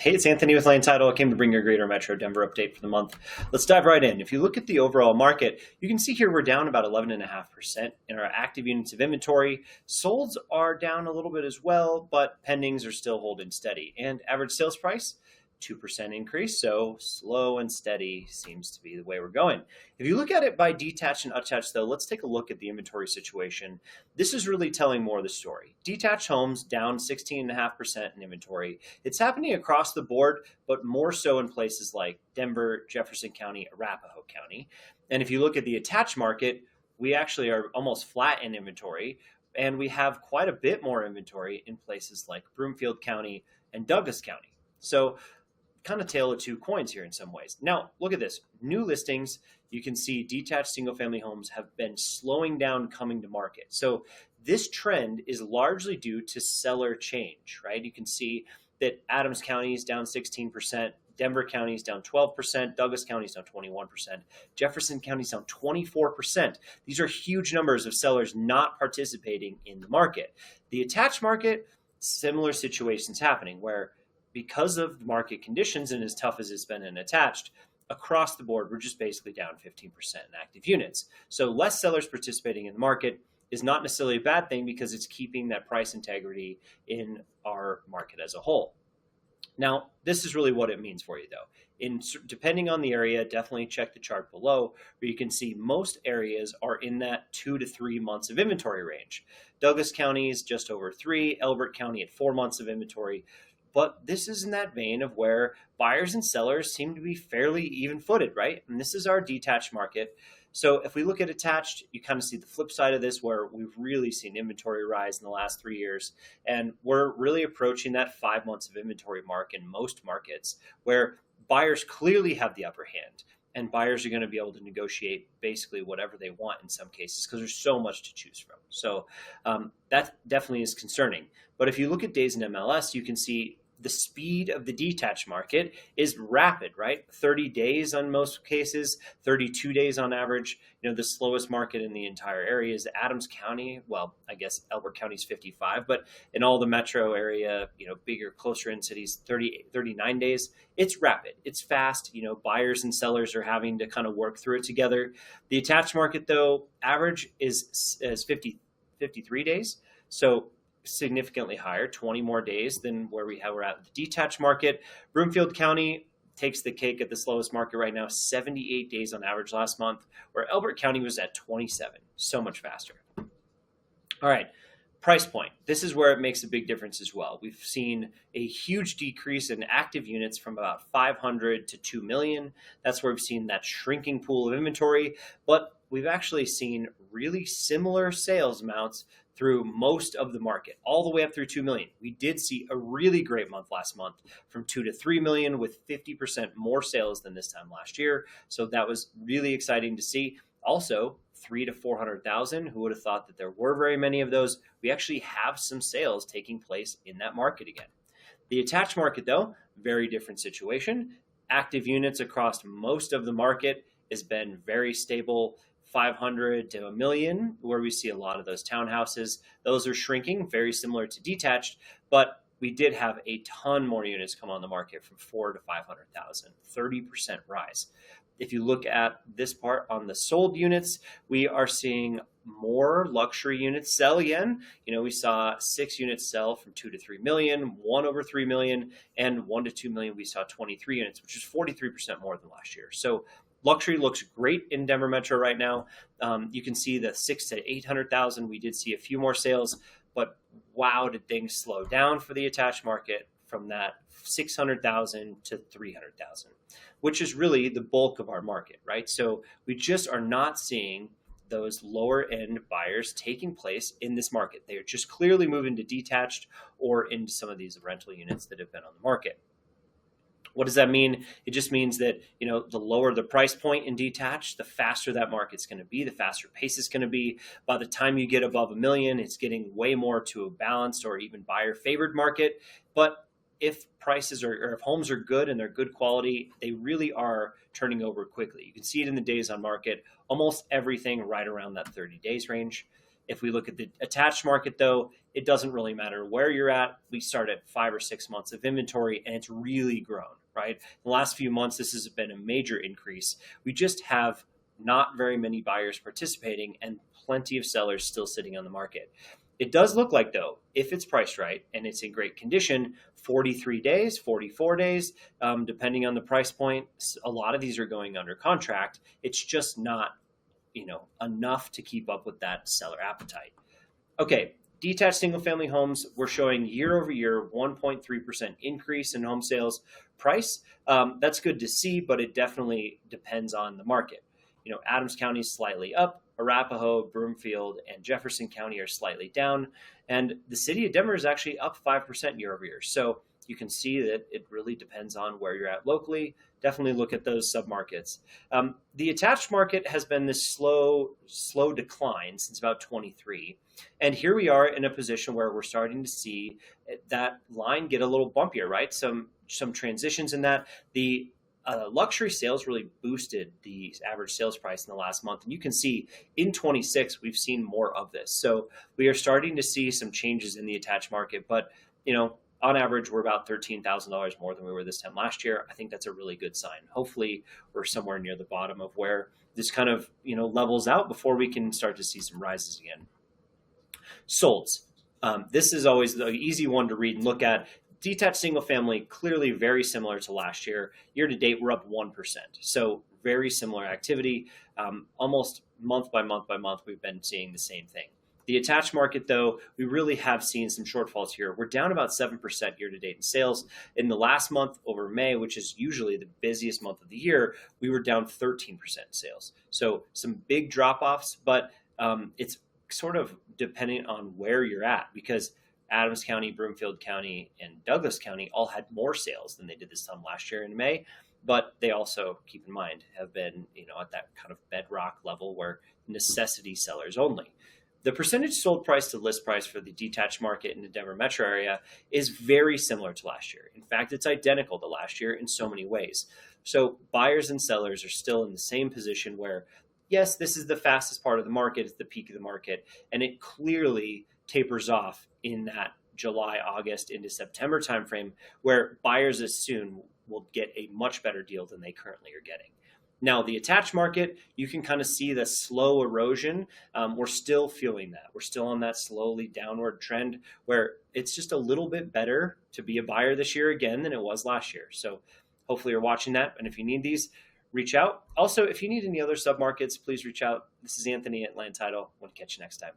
Hey, it's Anthony with Land Title. I came to bring you a Greater Metro Denver update for the month. Let's dive right in. If you look at the overall market, you can see here we're down about 11.5% in our active units of inventory. Solds are down a little bit as well, but pendings are still holding steady. And average sales price, 2% increase, so slow and steady seems to be the way we're going. If you look at it by detached and attached, though, let's take a look at the inventory situation. This is really telling more of the story. Detached homes down 16.5% in inventory. It's happening across the board, but more so in places like Denver, Jefferson County, Arapahoe County. And if you look at the attached market, we actually are almost flat in inventory, and we have quite a bit more inventory in places like Broomfield County and Douglas County. So kind of tale of two coins here in some ways. Now, look at this. New listings, you can see detached single-family homes have been slowing down coming to market. So this trend is largely due to seller change, right? You can see that Adams County is down 16%, Denver County is down 12%, Douglas County is down 21%, Jefferson County is down 24%. These are huge numbers of sellers not participating in the market. The attached market, similar situations happening where because of the market conditions and as tough as it's been in attached, across the board, we're just basically down 15% in active units. So less sellers participating in the market is not necessarily a bad thing because it's keeping that price integrity in our market as a whole. Now, this is really what it means for you, though. Depending on the area, definitely check the chart below, where you can see most areas are in that 2 to 3 months of inventory range. Douglas County is just over 3, Elbert County at 4 months of inventory. But this is in that vein of where buyers and sellers seem to be fairly even-footed, right? And this is our detached market. So if we look at attached, you kind of see the flip side of this where we've really seen inventory rise in the last 3 years. And we're really approaching that 5 months of inventory mark in most markets where buyers clearly have the upper hand. And buyers are going to be able to negotiate basically whatever they want in some cases because there's so much to choose from. So that definitely is concerning. But if you look at days in MLS, you can see the speed of the detached market is rapid, right? 30 days on most cases, 32 days on average. The slowest market in the entire area is Adams County. Well, I guess Elbert County is 55, but in all the metro area, bigger, closer in cities, 39 days. It's rapid. It's fast. Buyers and sellers are having to kind of work through it together. The attached market, though, average is 53 days. So significantly higher, 20 more days than where we're at the detached market. Broomfield County takes the cake at the slowest market right now, 78 days on average last month, where Elbert County was at 27, so much faster. All right, price point. This is where it makes a big difference as well. We've seen a huge decrease in active units from about 500 to 2 million. That's where we've seen that shrinking pool of inventory, but we've actually seen really similar sales amounts through most of the market, all the way up through 2 million. We did see a really great month last month from 2 to 3 million with 50% more sales than this time last year. So that was really exciting to see. Also, 3 to 400,000. Who would have thought that there were very many of those? We actually have some sales taking place in that market again. The attached market, though, very different situation. Active units across most of the market has been very stable. 500 to a million, where we see a lot of those townhouses. Those are shrinking, very similar to detached, but we did have a ton more units come on the market from 4 to 500,000, 30% rise. If you look at this part on the sold units, we are seeing more luxury units sell again. We saw 6 units sell from 2 to 3 million, 1 over 3 million, and 1 to 2 million, we saw 23 units, which is 43% more than last year. So luxury looks great in Denver Metro right now. You can see the 6 to 800,000. We did see a few more sales, but wow, did things slow down for the attached market from that 600,000 to 300,000, which is really the bulk of our market, right? So we just are not seeing those lower end buyers taking place in this market. They are just clearly moving to detached or into some of these rental units that have been on the market. What does that mean? It just means that, the lower the price point in detached, the faster that market's going to be, the faster pace is going to be. By the time you get above $1 million, it's getting way more to a balanced or even buyer favored market. But if prices or if homes are good and they're good quality, they really are turning over quickly. You can see it in the days on market, almost everything right around that 30 days range. If we look at the attached market, though, it doesn't really matter where you're at. We start at 5 or 6 months of inventory, and it's really grown, right? In the last few months, this has been a major increase. We just have not very many buyers participating and plenty of sellers still sitting on the market. It does look like, though, if it's priced right and it's in great condition, 43 days, 44 days, depending on the price point, a lot of these are going under contract. It's just not, enough to keep up with that seller appetite. Okay, detached single-family homes, we're showing year-over-year 1.3% increase in home sales price. That's good to see, but it definitely depends on the market. Adams County is slightly up, Arapahoe, Broomfield, and Jefferson County are slightly down, and the city of Denver is actually up 5% year over year. So you can see that it really depends on where you're at locally. Definitely look at those submarkets. The attached market has been this slow decline since about 23. And here we are in a position where we're starting to see that line get a little bumpier, right? Some transitions in that. The luxury sales really boosted the average sales price in the last month. And you can see in 26, we've seen more of this. So we are starting to see some changes in the attached market. But, on average, we're about $13,000 more than we were this time last year. I think that's a really good sign. Hopefully, we're somewhere near the bottom of where this kind of, levels out before we can start to see some rises again. Solds. This is always the easy one to read and look at. Detached single family, clearly very similar to last year. Year to date, we're up 1%. So very similar activity. Almost month by month by month, we've been seeing the same thing. The attached market, though, we really have seen some shortfalls here. We're down about 7% year to date in sales. In the last month over May, which is usually the busiest month of the year, we were down 13% in sales. So some big drop-offs, but it's sort of depending on where you're at, because Adams County, Broomfield County, and Douglas County all had more sales than they did this time last year in May. But they also, keep in mind, have been at that kind of bedrock level where necessity sellers only. The percentage sold price to list price for the detached market in the Denver metro area is very similar to last year. In fact, it's identical to last year in so many ways. So buyers and sellers are still in the same position where, yes, this is the fastest part of the market, it's the peak of the market, and it clearly tapers off in that July, August into September timeframe, where buyers assume will get a much better deal than they currently are getting. Now, the attached market, you can kind of see the slow erosion. We're still feeling that. We're still on that slowly downward trend where it's just a little bit better to be a buyer this year again than it was last year. So hopefully you're watching that. And if you need these, reach out. Also, if you need any other submarkets, please reach out. This is Anthony at Land Title. I want to catch you next time.